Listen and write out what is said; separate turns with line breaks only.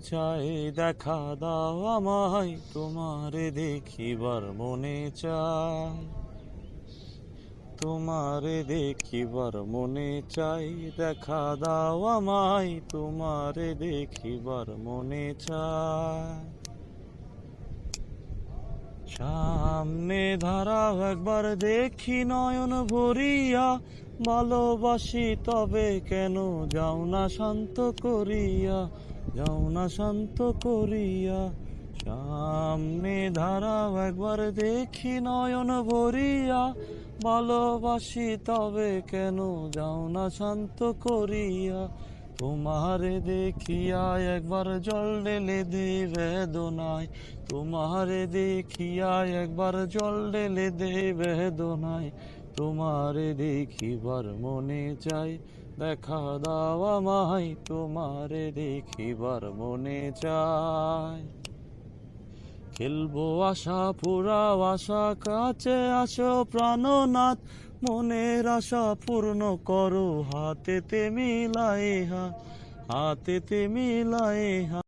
চাই দেখা দাও আমায়, তোমারে দেখিবার মনে চায়, তোমারে দেখিবার মনে চাই, দেখা দাও আমায়, তোমারে দেখিবার মনে চায়। সামনে দাঁড়াও একবার দেখি নয়ন ভরিয়া, ভালোবাসি তবে কেন যাও না শান্ত করিয়া, যাও না শান্ত করিয়া। সামনে দাঁড়াও একবার দেখি নয়ন ভরিয়া, ভালোবাসি তবে কেন যাও না শান্ত করিয়া। তোমারে দেখিয়া একবার জল ঢেলে দে বেদনায়, তোমারে দেখিয়া একবার জল ঢেলে দে বেদনায়, তোমারে দেখিবার মনে চাই, দেখা দাও আমায়, তোমারে দেখিবার মনে চাই। খেলবো আশা পুরাও আশা, কাছে আসো প্রাণনাথ, মনের আশা পূর্ণ করো হাতেতে মিলায়ে হাত, হাতেতে মিলায়ে হাত।